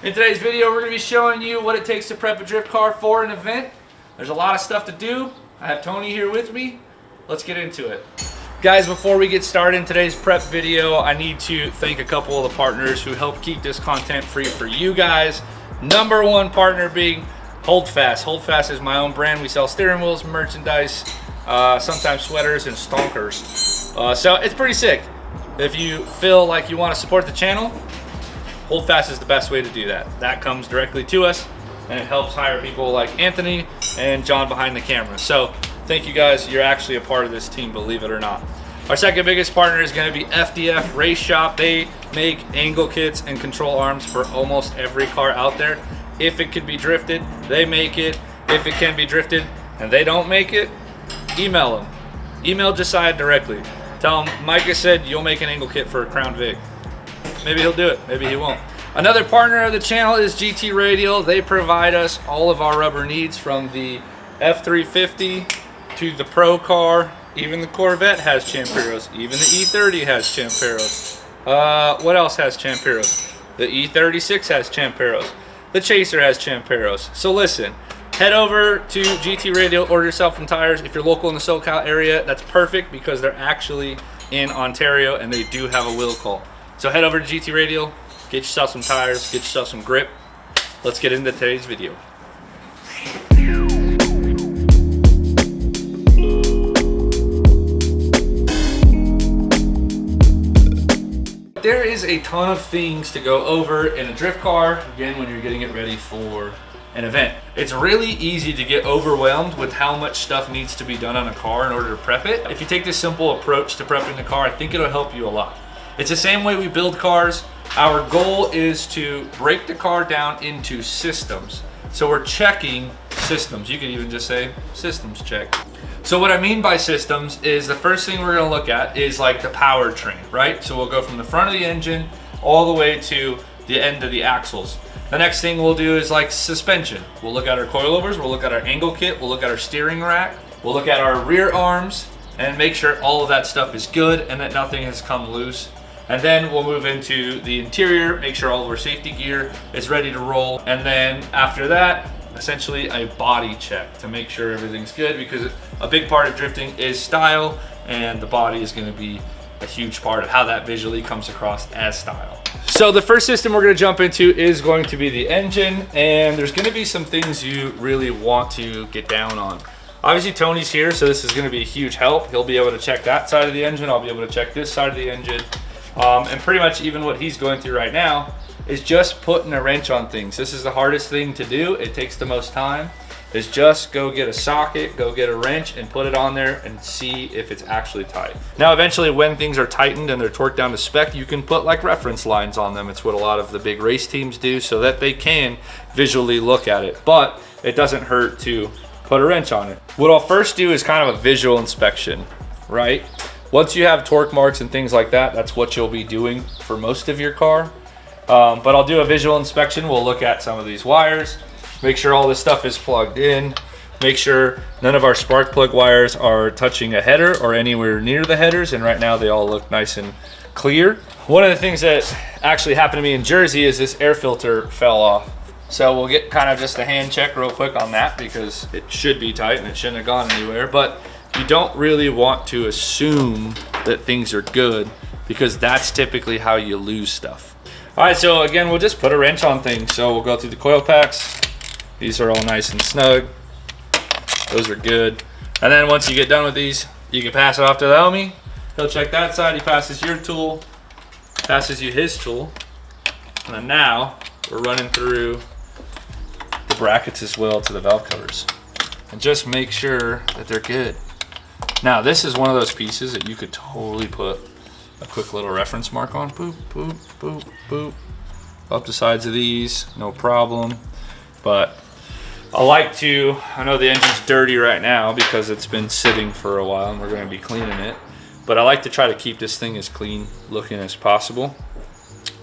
In today's video, we're going to be showing you what it takes to prep a drift car for an event. There's a lot of stuff to do. I have Tony here with me. Let's get into it. Guys, before we get started in today's prep video, I need to thank a couple of the partners who help keep this content free for you guys. Number one partner being Holdfast. Holdfast is my own brand. We sell steering wheels, merchandise, sometimes sweaters and stonkers. So it's pretty sick. If you feel like you want to support the channel, Holdfast is the best way to do that. That comes directly to us, and it helps hire people like Anthony and John behind the camera. So thank you guys. You're actually a part of this team, believe it or not. Our second biggest partner is going to be FDF Race Shop. They make angle kits and control arms for almost every car out there. If it could be drifted, they make it. If it can be drifted and they don't make it, email them. Email Josiah directly. Tell him Micah said you'll make an angle kit for a Crown Vic. Maybe he'll do it, maybe he won't. Another partner of the channel is GT Radial. They provide us all of our rubber needs, from the F350 to the Pro car. Even the Corvette has Champeros. Even the E30 has Champeros. What else has Champeros? The E46 has Champeros. The Chaser has Champeros. So listen, head over to GT Radial, order yourself some tires. If you're local in the SoCal area, that's perfect because they're actually in Ontario and they do have a will call. So head over to GT Radial, get yourself some tires, get yourself some grip. Let's get into today's video. There is a ton of things to go over in a drift car, again, when you're getting it ready for an event. It's really easy to get overwhelmed with how much stuff needs to be done on a car in order to prep it. If you take this simple approach to prepping the car, I think it'll help you a lot. It's the same way we build cars. Our goal is to break the car down into systems. So we're checking systems. You could even just say systems check. So what I mean by systems is the first thing we're gonna look at is like the powertrain, right? So we'll go from the front of the engine all the way to the end of the axles. The next thing we'll do is like suspension. We'll look at our coilovers, we'll look at our angle kit, we'll look at our steering rack, we'll look at our rear arms and make sure all of that stuff is good and that nothing has come loose. And then we'll move into the interior, make sure all of our safety gear is ready to roll. And then after that, essentially a body check to make sure everything's good, because a big part of drifting is style, and the body is gonna be a huge part of how that visually comes across as style. So the first system we're gonna jump into is going to be the engine, and there's gonna be some things you really want to get down on. Obviously Tony's here, so this is gonna be a huge help. He'll be able to check that side of the engine, I'll be able to check this side of the engine. And pretty much even what he's going through right now is just putting a wrench on things. This is the hardest thing to do. It takes the most time. Is just go get a socket, go get a wrench and put it on there and see if it's actually tight. Now eventually when things are tightened and they're torqued down to spec, you can put like reference lines on them. It's what a lot of the big race teams do so that they can visually look at it. But it doesn't hurt to put a wrench on it. What I'll first do is kind of a visual inspection, right? Once you have torque marks and things like that, that's what you'll be doing for most of your car. But I'll do a visual inspection. We'll look at some of these wires, make sure all this stuff is plugged in, make sure none of our spark plug wires are touching a header or anywhere near the headers. And right now they all look nice and clear. One of the things that actually happened to me in Jersey is this air filter fell off. So we'll get kind of just a hand check real quick on that because it should be tight and it shouldn't have gone anywhere. But you don't really want to assume that things are good because that's typically how you lose stuff. All right, so again, we'll just put a wrench on things. So we'll go through the coil packs. These are all nice and snug. Those are good. And then once you get done with these, you can pass it off to the homie. He'll check that side. He passes your tool, passes you his tool. And then now we're running through the brackets as well to the valve covers. And just make sure that they're good. Now this is one of those pieces that you could totally put a quick little reference mark on. Boop, boop, boop, boop. Up the sides of these, no problem. But I know the engine's dirty right now because it's been sitting for a while and we're going to be cleaning it. But I like to try to keep this thing as clean looking as possible,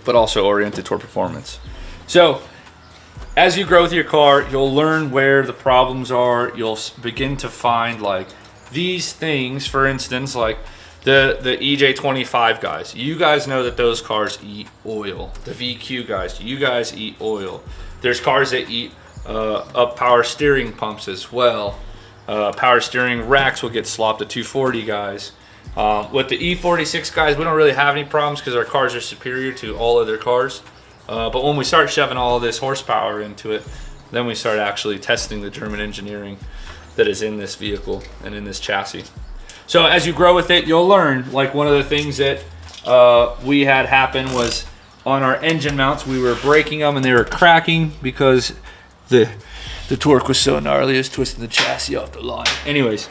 but also oriented toward performance. So as you grow with your car, you'll learn where the problems are. You'll begin to find like these things, for instance, like The EJ25 guys, you guys know that those cars eat oil. The VQ guys, you guys eat oil. There's cars that eat up power steering pumps as well. Power steering racks will get slopped at 240 guys. With the E46 guys, we don't really have any problems because our cars are superior to all other cars. But when we start shoving all of this horsepower into it, then we start actually testing the German engineering that is in this vehicle and in this chassis. So as you grow with it, you'll learn. Like one of the things that we had happen was on our engine mounts, we were breaking them and they were cracking because the torque was so gnarly, it was twisting the chassis off the line. Anyways,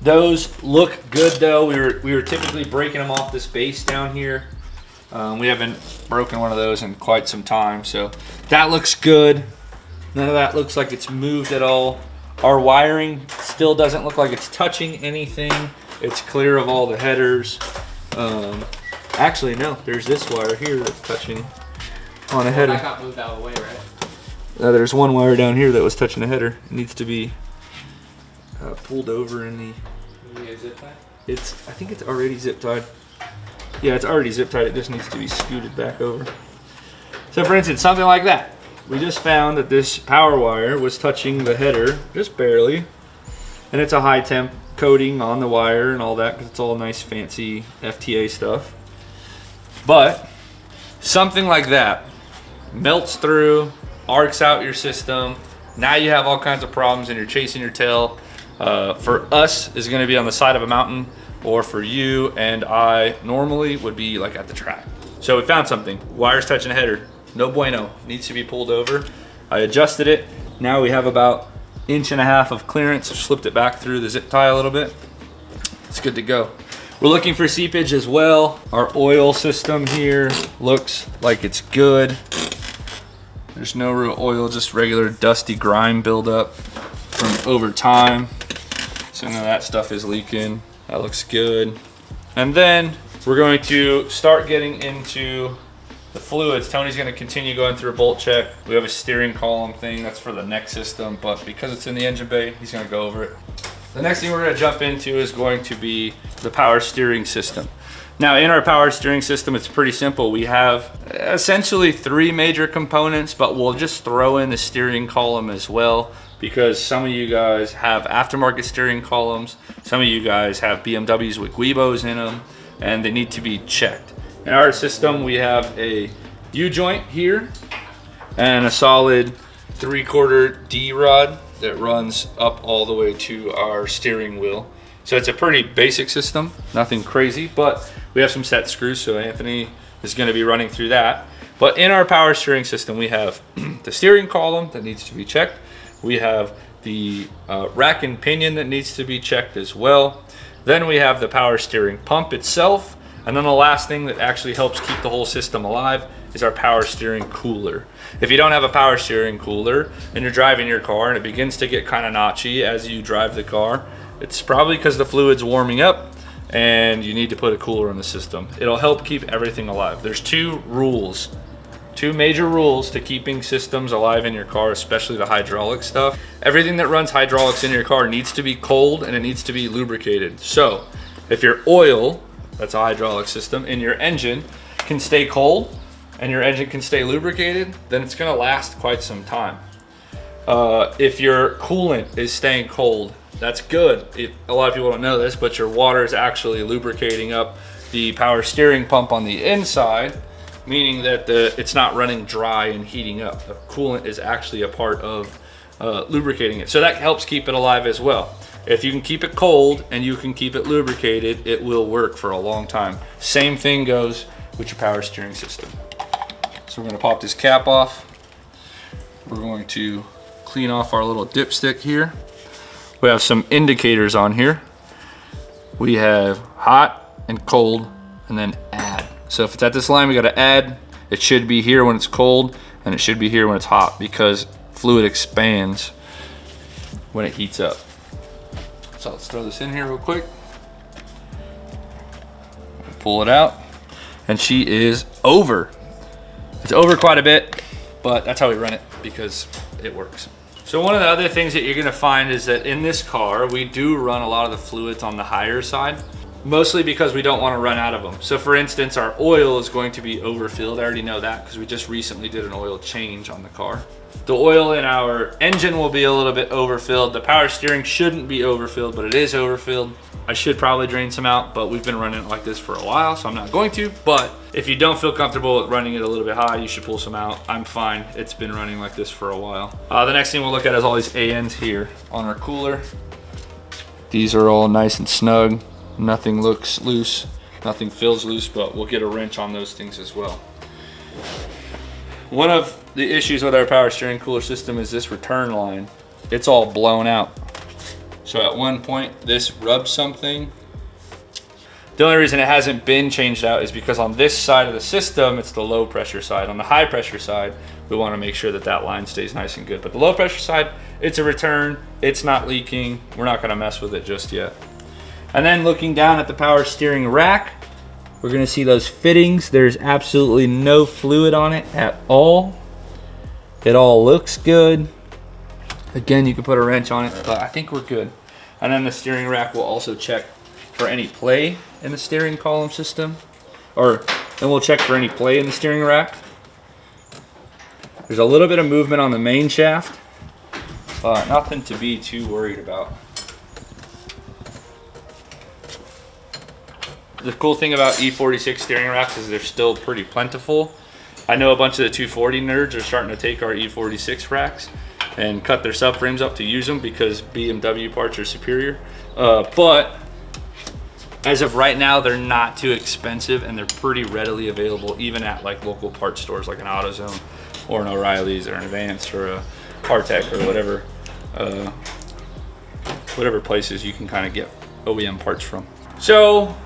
those look good though. We were typically breaking them off this base down here. We haven't broken one of those in quite some time, so that looks good. None of that looks like it's moved at all. Our wiring still doesn't look like it's touching anything. It's clear of all the headers. Actually, no, there's this wire here that's touching on a header. That got moved out of the way, right? There's one wire down here that was touching a header. It needs to be pulled over in the... Zip tie? I think it's already zip tied. Yeah, it's already zip tied. It just needs to be scooted back over. So for instance, something like that. We just found that this power wire was touching the header just barely. And it's a high temp coating on the wire and all that because it's all nice fancy FTA stuff. But something like that melts through, arcs out your system. Now you have all kinds of problems and you're chasing your tail. For us, is going to be on the side of a mountain, or for you and I normally would be like at the track. So we found something. Wire's touching a header. No bueno. Needs to be pulled over. I adjusted it. Now we have about 1.5 inches of clearance. Slipped it back through the zip tie a little bit. It's good to go. We're looking for seepage as well. Our oil system here looks like it's good. There's no real oil, just regular dusty grime buildup from over time. So none of that stuff is leaking. That looks good. And then we're going to start getting into the fluids. Tony's going to continue going through a bolt check. We have a steering column thing that's for the neck system, but because it's in the engine bay, he's going to go over it. The next thing we're going to jump into is going to be the power steering system. Now in our power steering system, it's pretty simple. We have essentially 3 major components, but we'll just throw in the steering column as well, because some of you guys have aftermarket steering columns, some of you guys have BMWs with Guibos in them, and they need to be checked. In our system, we have a U-joint here and a solid 3/4 D-rod that runs up all the way to our steering wheel. So it's a pretty basic system, nothing crazy, but we have some set screws, so Anthony is going to be running through that. But in our power steering system, we have the steering column that needs to be checked. We have the rack and pinion that needs to be checked as well. Then we have the power steering pump itself. And then the last thing that actually helps keep the whole system alive is our power steering cooler. If you don't have a power steering cooler and you're driving your car and it begins to get kind of notchy as you drive the car, it's probably because the fluid's warming up and you need to put a cooler in the system. It'll help keep everything alive. There's 2 major rules to keeping systems alive in your car, especially the hydraulic stuff. Everything that runs hydraulics in your car needs to be cold and it needs to be lubricated. So if your oil, that's a hydraulic system, in your engine can stay cold and your engine can stay lubricated, then it's gonna last quite some time. If your coolant is staying cold, that's good. A lot of people don't know this, but your water is actually lubricating up the power steering pump on the inside, meaning that it's not running dry and heating up. The coolant is actually a part of lubricating it. So that helps keep it alive as well. If you can keep it cold and you can keep it lubricated, it will work for a long time. Same thing goes with your power steering system. So we're gonna pop this cap off. We're going to clean off our little dipstick here. We have some indicators on here. We have hot and cold and then add. So if it's at this line, we gotta add. It should be here when it's cold and it should be here when it's hot because fluid expands when it heats up. So let's throw this in here real quick. Pull it out. And she is over. It's over quite a bit, but that's how we run it because it works. So one of the other things that you're gonna find is that in this car, we do run a lot of the fluids on the higher side, mostly because we don't wanna run out of them. So for instance, our oil is going to be overfilled. I already know that because we just recently did an oil change on the car. The oil in our engine will be a little bit overfilled. The power steering shouldn't be overfilled, but it is overfilled. I should probably drain some out, but we've been running it like this for a while, so I'm not going to. But if you don't feel comfortable with running it a little bit high, you should pull some out. I'm fine. It's been running like this for a while. The next thing we'll look at is all these ANs here on our cooler. These are all nice and snug. Nothing looks loose. Nothing feels loose, but we'll get a wrench on those things as well. One of the issues with our power steering cooler system is this return line. It's all blown out. So at one point, this rubbed something. The only reason it hasn't been changed out is because on this side of the system, it's the low pressure side. On the high pressure side, we want to make sure that that line stays nice and good. But the low pressure side, it's a return. It's not leaking. We're not going to mess with it just yet. And then looking down at the power steering rack, we're going to see those fittings. There's absolutely no fluid on it at all. It all looks good. Again, you can put a wrench on it, but I think we're good. And then the steering rack will also check for any play in the steering column system. Then we'll check for any play in the steering rack. There's a little bit of movement on the main shaft, but nothing to be too worried about. The cool thing about E46 steering racks is they're still pretty plentiful. I know a bunch of the 240 nerds are starting to take our E46 racks and cut their subframes up to use them because BMW parts are superior. But as of right now, they're not too expensive and they're pretty readily available even at like local parts stores like an AutoZone or an O'Reilly's or an Advanced or a Partech or whatever places you can kind of get OEM parts from. So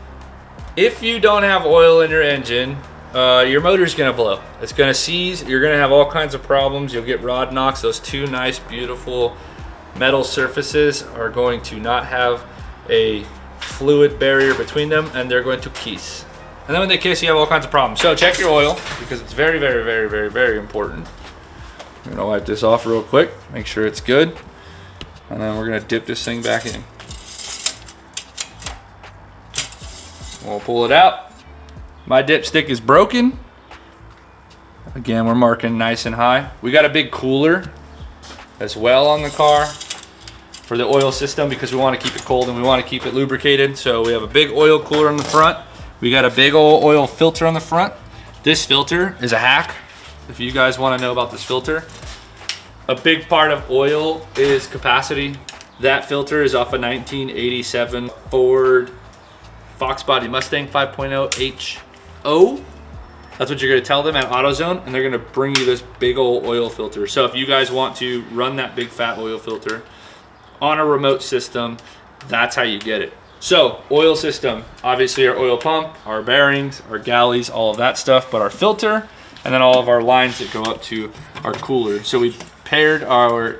if you don't have oil in your engine, your motor's gonna blow. It's gonna seize. You're gonna have all kinds of problems. You'll get rod knocks. Those two nice, beautiful metal surfaces are going to not have a fluid barrier between them, and they're going to kiss. And then when they kiss, you have all kinds of problems. So check your oil because it's very, very, very, very, very important. I'm gonna wipe this off real quick, make sure it's good, and then we're gonna dip this thing back in. We'll pull it out. My dipstick is broken. Again, we're marking nice and high. We got a big cooler as well on the car for the oil system because we want to keep it cold and we want to keep it lubricated. So we have a big oil cooler on the front. We got a big old oil filter on the front. This filter is a hack. If you guys want to know about this filter, a big part of oil is capacity. That filter is off a 1987 Ford Fox Body Mustang 5.0 HO. That's what you're gonna tell them at AutoZone, and they're gonna bring you this big old oil filter. So if you guys want to run that big fat oil filter on a remote system, that's how you get it. So oil system, obviously our oil pump, our bearings, our galleys, all of that stuff, but our filter, and then all of our lines that go up to our cooler. So we paired our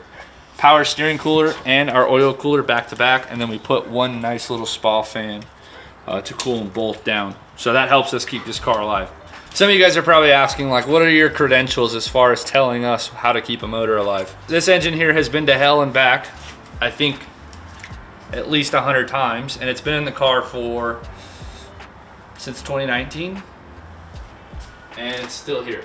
power steering cooler and our oil cooler back to back, and then we put one nice little spa fan to cool them both down. So that helps us keep this car alive. Some of you guys are probably asking, like, what are your credentials as far as telling us how to keep a motor alive? This engine here has been to hell and back, I think at least 100 times, and it's been in the car since 2019, and it's still here.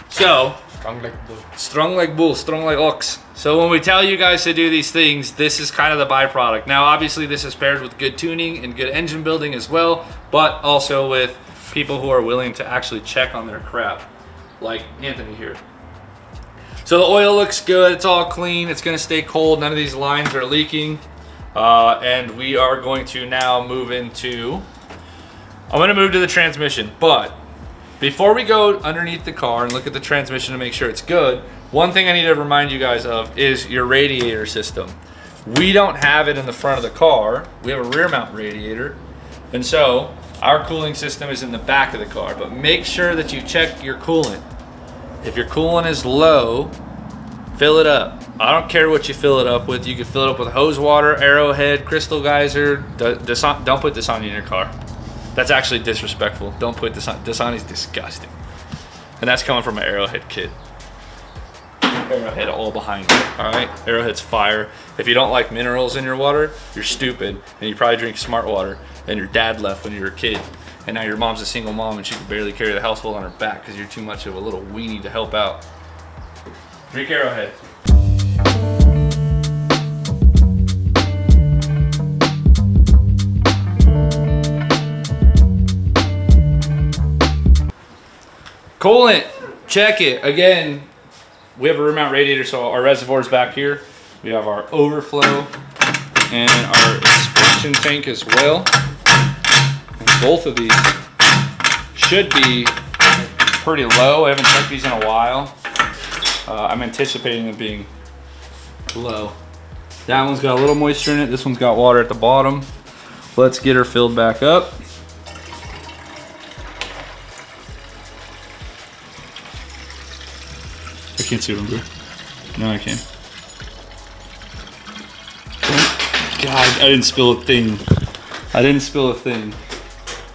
So, Strong like bull. strong like bull, strong like ox. So when we tell you guys to do these things, this is kind of the byproduct. Now, obviously this is paired with good tuning and good engine building as well, but also with people who are willing to actually check on their crap, like Anthony here. So the oil looks good, it's all clean, it's gonna stay cold, none of these lines are leaking. And we are going to now move I'm gonna move to the transmission, but before we go underneath the car and look at the transmission to make sure it's good, one thing I need to remind you guys of is your radiator system. We don't have it in the front of the car. We have a rear mount radiator. And so our cooling system is in the back of the car, but make sure that you check your coolant. If your coolant is low, fill it up. I don't care what you fill it up with. You can fill it up with hose water, Arrowhead, Crystal Geyser. Don't put Dasani in your car. That's actually disrespectful. Don't put Dasani. Dasani's disgusting. And that's coming from an Arrowhead kid. Arrowhead all behind you, all right? Arrowhead's fire. If you don't like minerals in your water, you're stupid, and you probably drink smart water, and your dad left when you were a kid, and now your mom's a single mom and she can barely carry the household on her back because you're too much of a little weenie to help out. Drink Arrowhead. Coolant, check it. Again, we have a rear mount radiator, so our reservoir's back here. We have our overflow and our expansion tank as well. And both of these should be pretty low. I haven't checked these in a while. I'm anticipating them being low. That one's got a little moisture in it. This one's got water at the bottom. Let's get her filled back up. I can't see what I'm doing. No, I can. God, I didn't spill a thing. I didn't spill a thing.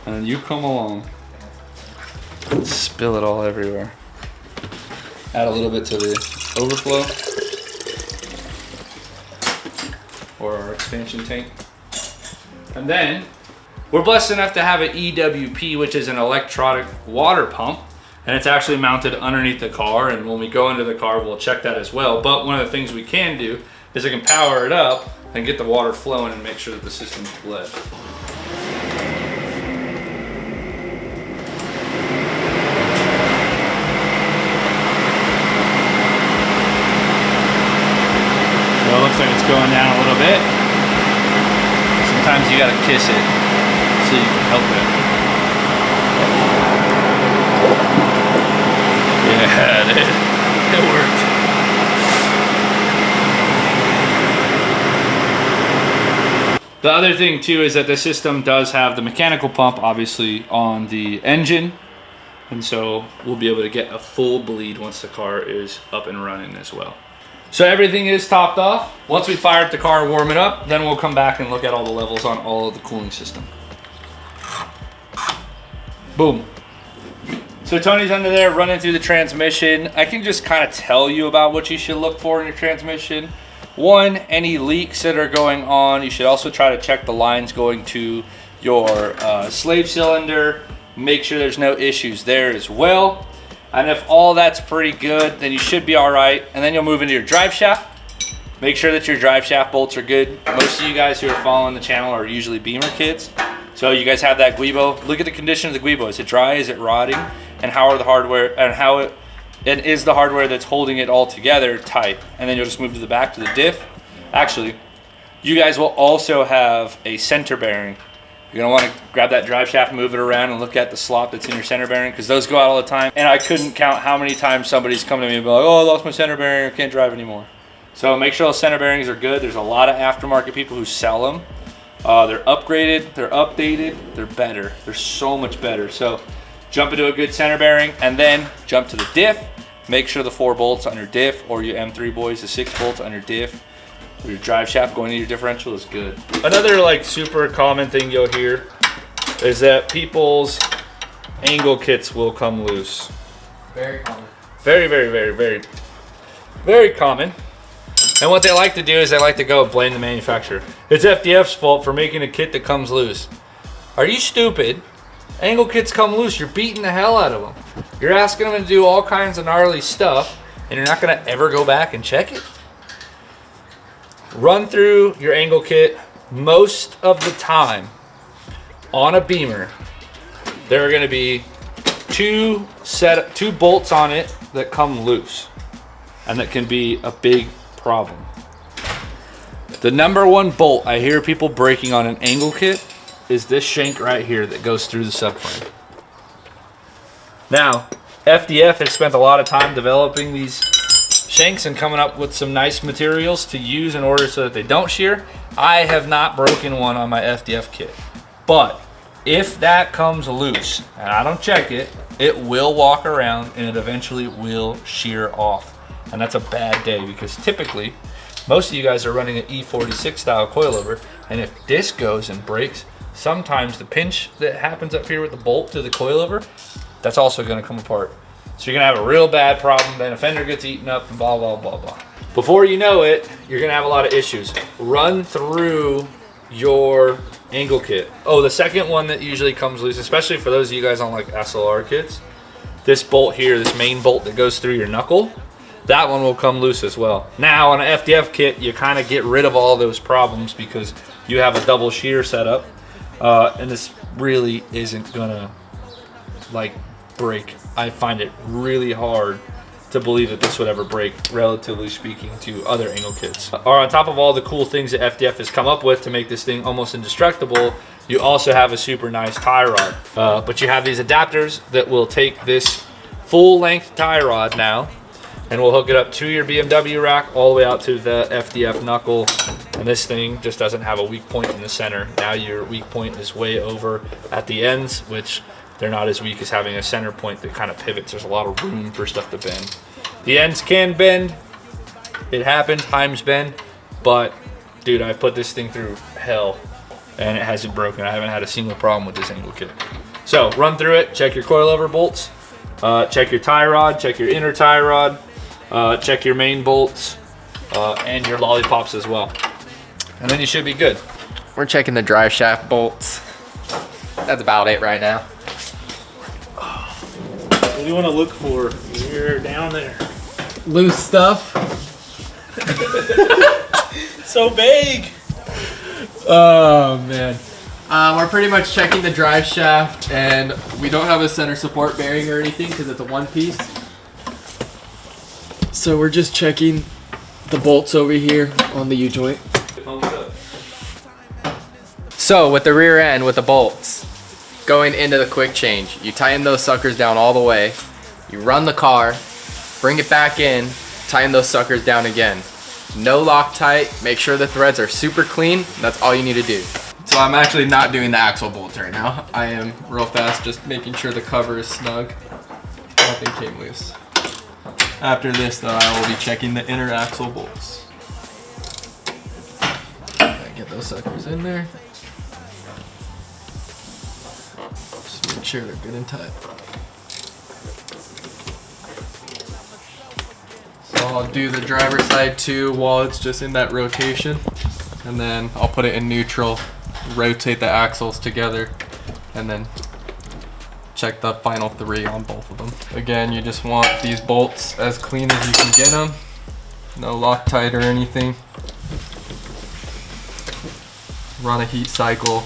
And you come along. Spill it all everywhere. Add a little bit to the overflow. Or our expansion tank. And then, we're blessed enough to have an EWP, which is an electronic water pump. And it's actually mounted underneath the car, and when we go into the car, we'll check that as well. But one of the things we can do is I can power it up and get the water flowing and make sure that the system's bled. So it looks like it's going down a little bit. Sometimes you gotta kiss it so you can help it. Yeah, it worked. The other thing too is that the system does have the mechanical pump obviously on the engine, and so we'll be able to get a full bleed once the car is up and running as well. So everything is topped off. Once we fire up the car and warm it up, then we'll come back and look at all the levels on all of the cooling system. Boom. So Tony's under there running through the transmission. I can just kind of tell you about what you should look for in your transmission. One, any leaks that are going on. You should also try to check the lines going to your slave cylinder. Make sure there's no issues there as well. And if all that's pretty good, then you should be all right. And then you'll move into your drive shaft. Make sure that your drive shaft bolts are good. Most of you guys who are following the channel are usually Beamer kids. So you guys have that guibo. Look at the condition of the guibo. Is it dry? Is it rotting? And how are the hardware, and is the hardware that's holding it all together tight? And then you'll just move to the back to the diff. Actually, you guys will also have a center bearing. You're gonna wanna grab that drive shaft, move it around, and look at the slot that's in your center bearing, because those go out all the time. And I couldn't count how many times somebody's come to me and be like, oh, I lost my center bearing, I can't drive anymore. So make sure those center bearings are good. There's a lot of aftermarket people who sell them. They're upgraded, they're updated, they're better. They're so much better. So jump into a good center bearing and then jump to the diff. Make sure the 4 bolts on your diff, or your M3 boys, the 6 bolts on your diff, or your drive shaft going into your differential is good. Another like super common thing you'll hear is that people's angle kits will come loose. Very common. Very, very, very, very, very common. And what they like to do is they like to go blame the manufacturer. It's FDF's fault for making a kit that comes loose. Are you stupid? Angle kits come loose. You're beating the hell out of them. You're asking them to do all kinds of gnarly stuff, and you're not gonna ever go back and check it? Run through your angle kit. Most of the time on a Beamer, there are gonna be two bolts on it that come loose, and that can be a big problem. The number one bolt I hear people breaking on an angle kit is this shank right here that goes through the subframe. Now, FDF has spent a lot of time developing these shanks and coming up with some nice materials to use in order so that they don't shear. I have not broken one on my FDF kit, but if that comes loose and I don't check it, it will walk around and it eventually will shear off. And that's a bad day, because typically most of you guys are running an E46 style coilover, and if this goes and breaks, sometimes the pinch that happens up here with the bolt to the coilover, that's also going to come apart. So you're gonna have a real bad problem, then a fender gets eaten up and blah, blah, blah, blah. Before you know it, you're gonna have a lot of issues. Run through your angle kit. Oh, the second one that usually comes loose, especially for those of you guys on like SLR kits, this bolt here, this main bolt that goes through your knuckle, that one will come loose as well. Now on an FDF kit, you kind of get rid of all those problems because you have a double shear setup, and this really isn't gonna like break. I find it really hard to believe that this would ever break, relatively speaking, to other angle kits. Or on top of all the cool things that FDF has come up with to make this thing almost indestructible, you also have a super nice tie rod. But you have these adapters that will take this full length tie rod now, and we'll hook it up to your BMW rack all the way out to the FDF knuckle. And this thing just doesn't have a weak point in the center. Now your weak point is way over at the ends, which they're not as weak as having a center point that kind of pivots. There's a lot of room for stuff to bend. The ends can bend. It happens, times bend. But dude, I put this thing through hell and it hasn't broken. I haven't had a single problem with this angle kit. So run through it, check your coilover bolts, check your tie rod, check your inner tie rod, check your main bolts, and your lollipops as well. And then you should be good. We're checking the drive shaft bolts. That's about it right now. What do you want to look for? You're down there. Loose stuff. So vague. Oh man. We're pretty much checking the drive shaft, and we don't have a center support bearing or anything because it's a one piece. So we're just checking the bolts over here on the U-joint. So with the rear end, with the bolts going into the quick change, you tighten those suckers down all the way, you run the car, bring it back in, tighten those suckers down again. No Loctite, make sure the threads are super clean. That's all you need to do. So I'm actually not doing the axle bolts right now. I am real fast just making sure the cover is snug. Nothing came loose. After this though, I will be checking the inner axle bolts. Get those suckers in there. Just make sure they're good and tight. So I'll do the driver's side too while it's just in that rotation, and then I'll put it in neutral, rotate the axles together, and then check the final 3 on both of them. Again, you just want these bolts as clean as you can get them. No Loctite or anything. Run a heat cycle,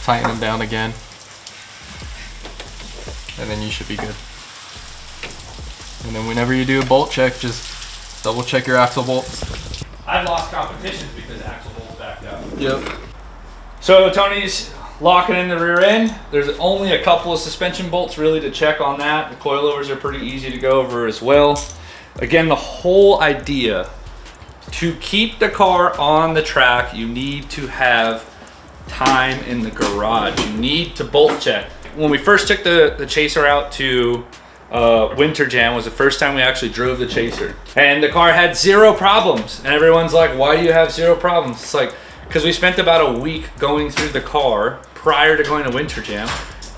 tighten them down again, and then you should be good. And then whenever you do a bolt check, just double check your axle bolts. I've lost competitions because axle bolts backed out. Yep. So Tony's locking in the rear end. There's only a couple of suspension bolts really to check on that. The coilovers are pretty easy to go over as well. Again, the whole idea, to keep the car on the track, you need to have time in the garage. You need to bolt check. When we first took the Chaser out to Winter Jam, was the first time we actually drove the Chaser, and the car had 0 problems, and everyone's like, why do you have 0 problems? It's like, because we spent about a week going through the car prior to going to Winter Jam.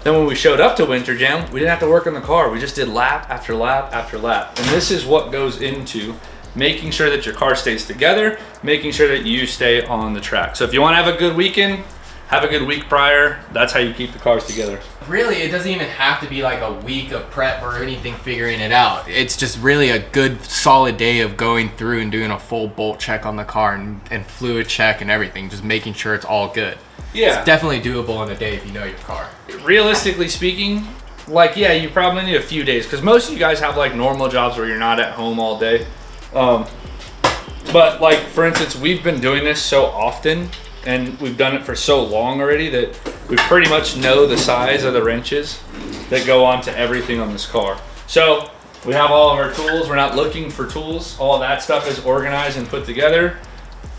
Then when we showed up to Winter Jam, we didn't have to work on the car. We just did lap after lap after lap. And this is what goes into making sure that your car stays together, making sure that you stay on the track. So if you want to have a good weekend, have a good week prior. That's how you keep the cars together. Really, it doesn't even have to be like a week of prep or anything figuring it out. It's just really a good solid day of going through and doing a full bolt check on the car and fluid check and everything, just making sure it's all good. Yeah. It's definitely doable in a day if you know your car. Realistically speaking, like, yeah, you probably need a few days because most of you guys have like normal jobs where you're not at home all day. But like, for instance, we've been doing this so often and we've done it for so long already that we pretty much know the size of the wrenches that go onto everything on this car. So we have all of our tools. We're not looking for tools. All that stuff is organized and put together.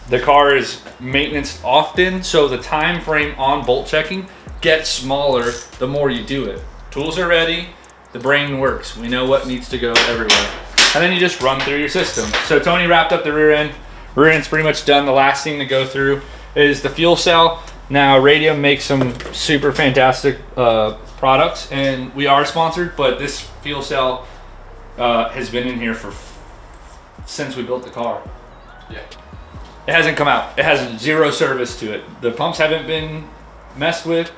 The car is maintenance often, so the time frame on bolt checking gets smaller the more you do it. Tools are ready, the brain works. We know what needs to go everywhere. And then you just run through your system. So Tony wrapped up the rear end. Rear end's pretty much done. The last thing to go through is the fuel cell. Now Radium makes some super fantastic products, and we are sponsored, but this fuel cell has been in here since we built the car. Yeah. It hasn't come out. It has zero service to it. The pumps haven't been messed with.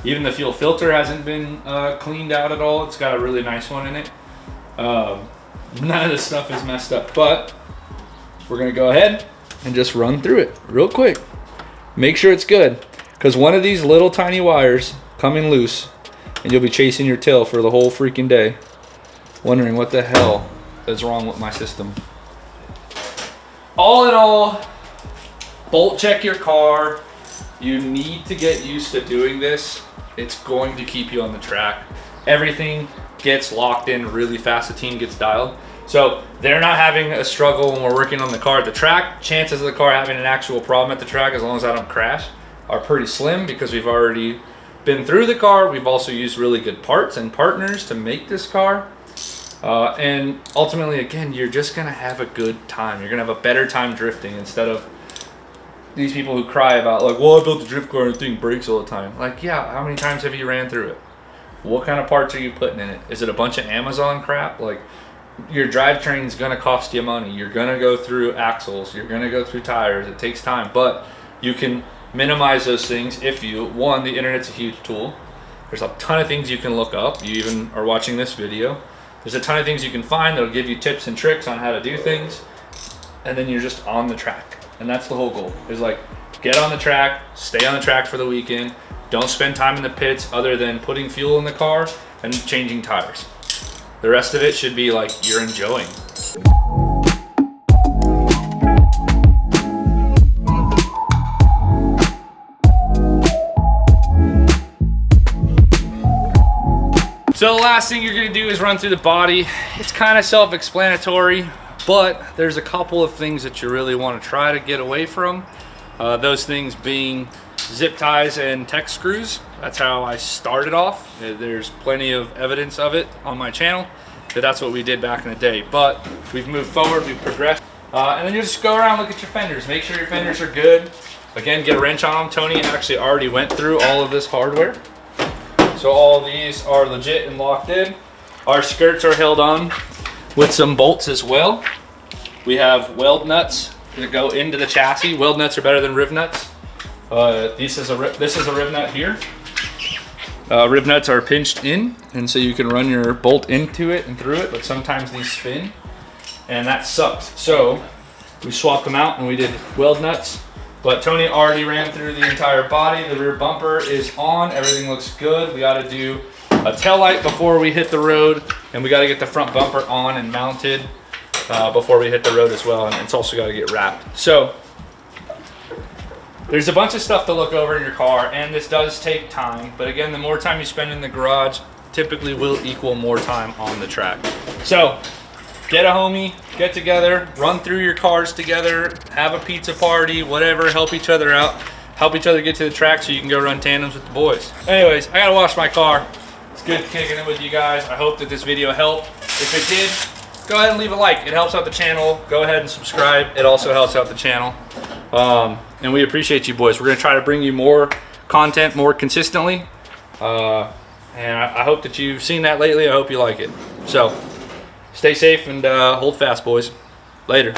Even the fuel filter hasn't been cleaned out at all. It's got a really nice one in it. None of this stuff is messed up, but we're gonna go ahead and just run through it real quick. Make sure it's good, because one of these little tiny wires coming loose and you'll be chasing your tail for the whole freaking day, wondering what the hell is wrong with my system. All in all, bolt check your car. You need to get used to doing this. It's going to keep you on the track. Everything gets locked in really fast. The team gets dialed. So they're not having a struggle when we're working on the car at the track. Chances of the car having an actual problem at the track, as long as I don't crash, are pretty slim, because we've already been through the car. We've also used really good parts and partners to make this car. And ultimately, again, you're just gonna have a good time. You're gonna have a better time drifting, instead of these people who cry about, like, well, I built a drift car and the thing breaks all the time. Like, yeah, how many times have you ran through it? What kind of parts are you putting in it? Is it a bunch of Amazon crap? Like, your drivetrain is gonna cost you money. You're gonna go through axles. You're gonna go through tires. It takes time, but you can minimize those things if you, one, the internet's a huge tool. There's a ton of things you can look up. You even are watching this video. There's a ton of things you can find that'll give you tips and tricks on how to do things. And then you're just on the track. And that's the whole goal, is like, get on the track, stay on the track for the weekend. Don't spend time in the pits other than putting fuel in the car and changing tires. The rest of it should be like you're enjoying. So the last thing you're gonna do is run through the body. It's kind of self-explanatory, but there's a couple of things that you really want to try to get away from. Those things being zip ties and Tech screws. That's how I started off. There's plenty of evidence of it on my channel, that's what we did back in the day. But we've moved forward, we've progressed. And then you just go around, look at your fenders. Make sure your fenders are good. Again, get a wrench on them. Tony actually already went through all of this hardware. So all these are legit and locked in. Our skirts are held on with some bolts as well. We have weld nuts that go into the chassis. Weld nuts are better than riv nuts. This is a riv nut here. Riv nuts are pinched in, and so you can run your bolt into it and through it, but sometimes these spin, and that sucks. So we swapped them out and we did weld nuts. But Tony already ran through the entire body. The rear bumper is on, everything looks good. We gotta do a tail light before we hit the road, and we gotta get the front bumper on and mounted before we hit the road as well, and it's also gotta get wrapped. So there's a bunch of stuff to look over in your car, and this does take time, but again, the more time you spend in the garage typically will equal more time on the track. So get a homie, get together, run through your cars together, have a pizza party, whatever, help each other out, help each other get to the track so you can go run tandems with the boys. Anyways, I gotta wash my car. It's good kicking it with you guys. I hope that this video helped. If it did, go ahead and leave a like. It helps out the channel. Go ahead and subscribe. It also helps out the channel. And we appreciate you boys. We're gonna try to bring you more content more consistently. And I hope that you've seen that lately. I hope you like it. So stay safe and hold fast, boys. Later.